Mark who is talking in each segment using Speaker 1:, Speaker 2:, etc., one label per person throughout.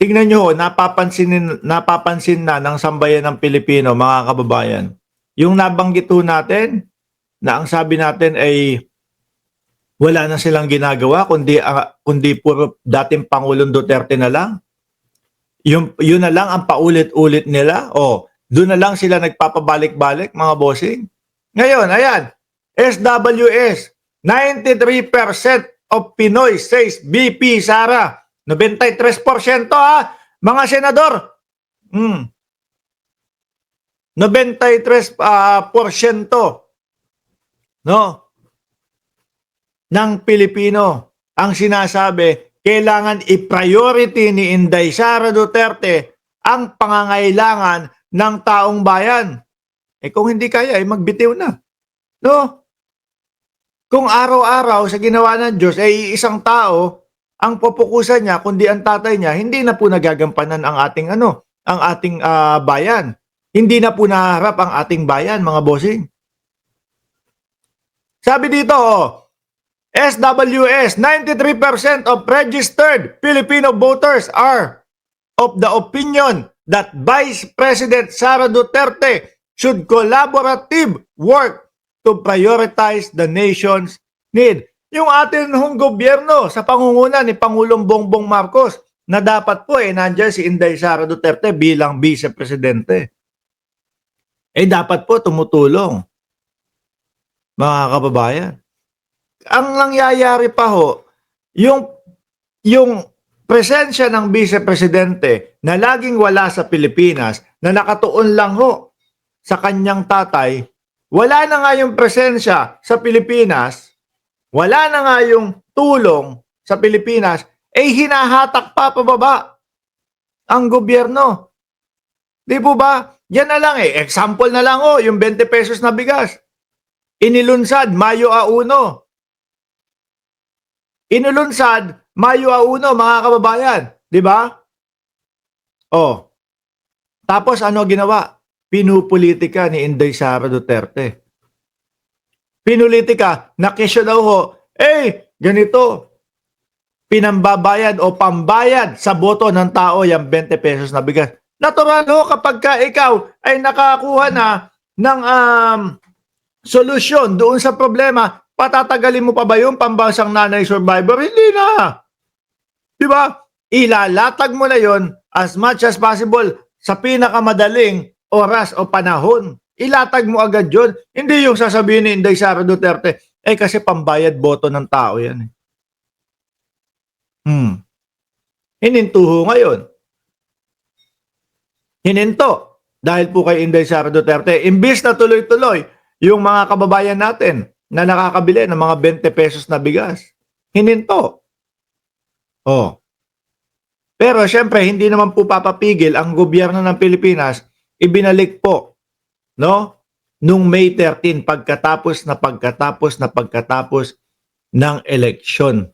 Speaker 1: tignan nyo, napapansin na ng sambayan ng Pilipino, mga kababayan. Yung nabanggit ho natin, na ang sabi natin ay wala na silang ginagawa, kundi puro dating Pangulong Duterte na lang. Yun na lang ang paulit-ulit nila. Doon na lang sila nagpapabalik-balik, mga bossing. Ngayon, ayan, SWS, 93% of Pinoy says BP Sara. 93% mga senador. 93% no, ng Pilipino ang sinasabi kailangan i-priority ni Inday Sara Duterte ang pangangailangan ng taong bayan. Kung hindi kaya, magbitiw na. No? Kung araw-araw sa ginawa ng Diyos, isang tao ang pupukusan niya, kundi ang tatay niya, hindi na po nagagampanan ang ating bayan. Hindi na po naharap ang ating bayan, mga bossing. Sabi dito, SWS, 93% of registered Filipino voters are of the opinion that Vice President Sara Duterte should collaborative work to prioritize the nation's need. Yung atin hong gobyerno sa pangunguna ni Pangulong Bongbong Marcos na dapat po nandiyan si Inday Sara Duterte bilang Vice Presidente. Dapat po tumutulong, mga kababayan. Ang nangyayari pa ho, yung presensya ng Vice Presidente na laging wala sa Pilipinas, na nakatuon lang ho sa kanyang tatay, wala na nga yung presensya sa Pilipinas, wala na nga yung tulong sa Pilipinas, hinahatak pa pababa ang gobyerno. Di po ba? Yan na lang example na lang yung 20 pesos na bigas. Inilunsad Mayo 1. Inulunsad Mayo 1, mga kababayan. Di ba? Tapos ano ginawa? Pinupolitika ni Inday Sara Duterte. Pinulitika, nakisyo daw ho, ganito, pinambabayad o pambayad sa boto ng tao yung 20 pesos na bigas. Natural ho kapag ka ikaw ay nakakuha na ng solusyon doon sa problema, patatagalin mo pa ba yung pambansang nanay survivor? Hindi na. Di ba? Ilalatag mo na yon as much as possible sa pinakamadaling oras o panahon. Ilatag mo agad yun. Hindi yung sasabihin ni Inday Sara Duterte, kasi pambayad boto ng tao yan. Hininto ho ngayon. Hininto. Dahil po kay Inday Sara Duterte, imbis na tuloy-tuloy yung mga kababayan natin na nakakabili ng mga 20 pesos na bigas. Hininto. Pero syempre, hindi naman po papapigil ang gobyerno ng Pilipinas, ibinalik po, no? Nung May 13, pagkatapos ng eleksyon.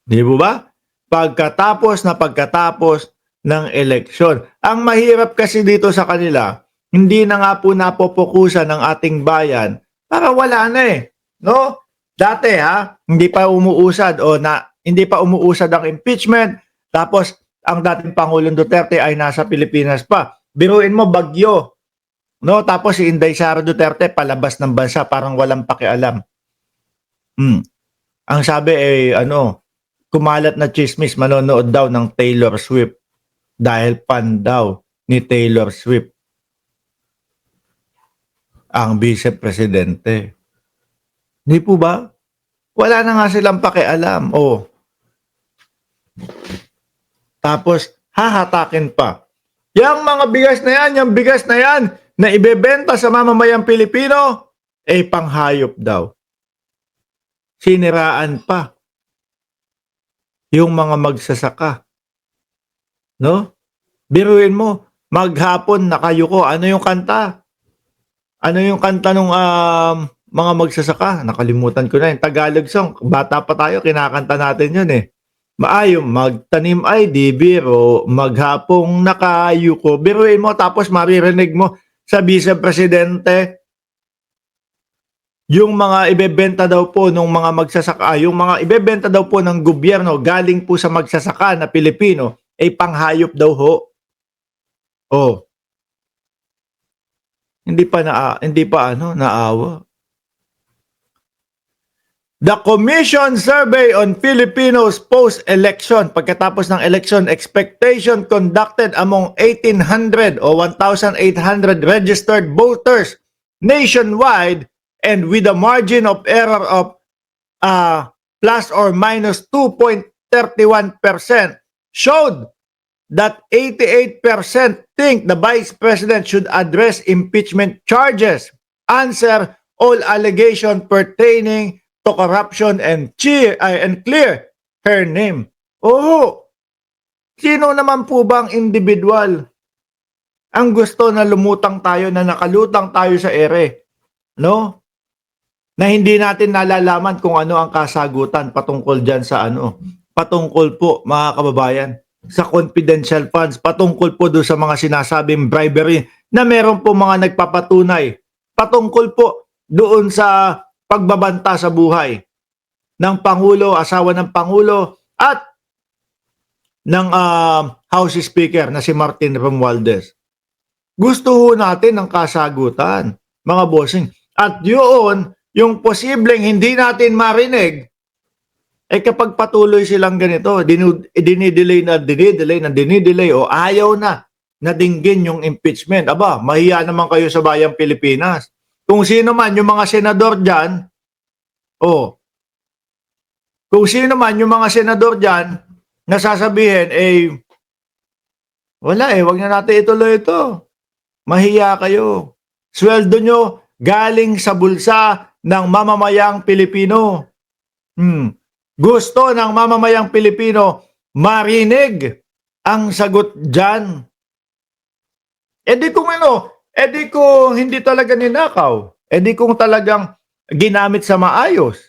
Speaker 1: Di po ba? Pagkatapos ng eleksyon. Ang mahirap kasi dito sa kanila, hindi na nga po napopokusan ng ating bayan para wala na no? Dati hindi pa umuusad hindi pa umuusad ang impeachment, tapos ang dating Pangulong Duterte ay nasa Pilipinas pa. Biruin mo, bagyo. No? Tapos si Inday Sara Duterte palabas ng bansa, parang walang pakialam. Ang sabi kumalat na chismis, manonood daw ng Taylor Swift dahil fan daw ni Taylor Swift ang Vice Presidente. Di po ba? Wala na nga silang pakialam. Tapos, hahatakin pa. Yung mga bigas na yan, na ibebenta sa mamamayang Pilipino, panghayop daw. Siniraan pa yung mga magsasaka. No? Biruin mo, maghapon nakayuko. Ano yung kanta? Ano yung kanta nung mga magsasaka? Nakalimutan ko na yung Tagalog song. Bata pa tayo, kinakanta natin yun Maayong magtanim ay di biro, maghapong nakayuko. Biruin mo, tapos maririnig mo sa Vice Presidente yung mga ibebenta daw po ng mga magsasaka, yung mga ibebenta daw po ng gobyerno galing po sa magsasaka na Pilipino ay panghayop daw ho. Oh, hindi pa naawa. The Commission Survey on Filipinos Post-Election, pagkatapos ng election, expectation conducted among 1,800 o 1,800 registered voters nationwide and with a margin of error of plus or minus 2.31% showed that 88% think the Vice President should address impeachment charges, answer all allegations pertaining to corruption and clear her name. Oo, sino naman po bang individual ang gusto na lumutang tayo, na nakalutang tayo sa ere, no? Na hindi natin nalalaman kung ano ang kasagutan patungkol dyan sa patungkol po mga kababayan sa confidential funds, patungkol po doon sa mga sinasabing bribery na meron po mga nagpapatunay, patungkol po doon sa pagbabanta sa buhay ng Pangulo, asawa ng Pangulo at ng House Speaker na si Martin Romualdez. Gusto ho natin ng kasagutan, mga bossing. At yun, yung posibleng hindi natin marinig, kapag patuloy silang ganito, dinidelay o ayaw na dinggin yung impeachment. Aba, mahiya naman kayo sa bayang Pilipinas. Kung sino man yung mga senador dyan, kung sino man yung mga senador dyan, nasasabihin, wala wag na natin ituloy ito. Mahiya kayo. Sweldo nyo galing sa bulsa ng mamamayang Pilipino. Gusto ng mamamayang Pilipino marinig ang sagot dyan. Di kung hindi talaga ninakaw. Di kung talagang ginamit sa maayos.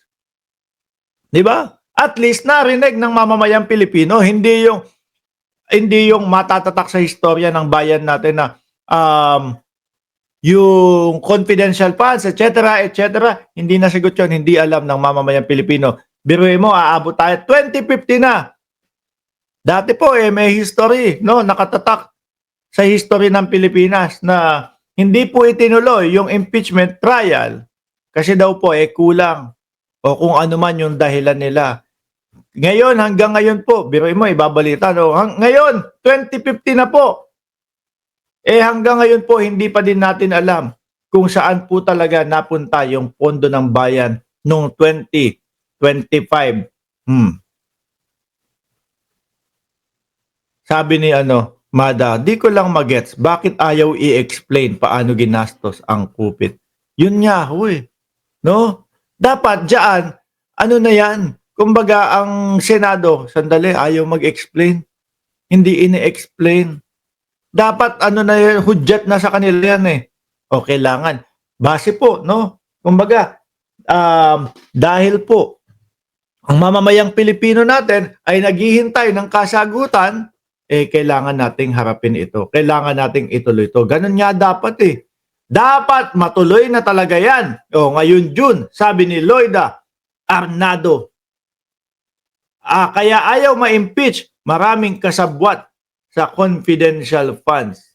Speaker 1: Di ba? At least narinig ng mamamayang Pilipino, hindi yung matatatak sa historya ng bayan natin na yung confidential funds, etc., hindi nasagot yun, hindi alam ng mamamayang Pilipino. Biruin mo, aabot tayo, 2050 na. Dati po, may history, nakatatak sa history ng Pilipinas na hindi po itinuloy yung impeachment trial kasi daw po, kulang o kung ano man yung dahilan nila. Ngayon, hanggang ngayon po, biruin mo, ibabalita, ngayon, 2050 na po. Hanggang ngayon po, hindi pa din natin alam kung saan po talaga napunta yung pondo ng bayan noong 2025. Sabi ni Mada, di ko lang magets, bakit ayaw i-explain paano ginastos ang kupit? Yun nga, no? Dapat dyan, na yan? Kumbaga, ang Senado, sandali, ayaw mag-explain. Hindi ini-explain. Dapat na yan, hudyat na sa kanila yan O kailangan. Base po, no? Kumbaga, dahil po, ang mamamayang Pilipino natin ay naghihintay ng kasagutan, kailangan nating harapin ito. Kailangan nating ituloy ito. Ganun nga dapat Dapat matuloy na talaga yan. Ngayon June, sabi ni Loida Arnado. Kaya ayaw ma-impeach, maraming kasabwat sa confidential funds.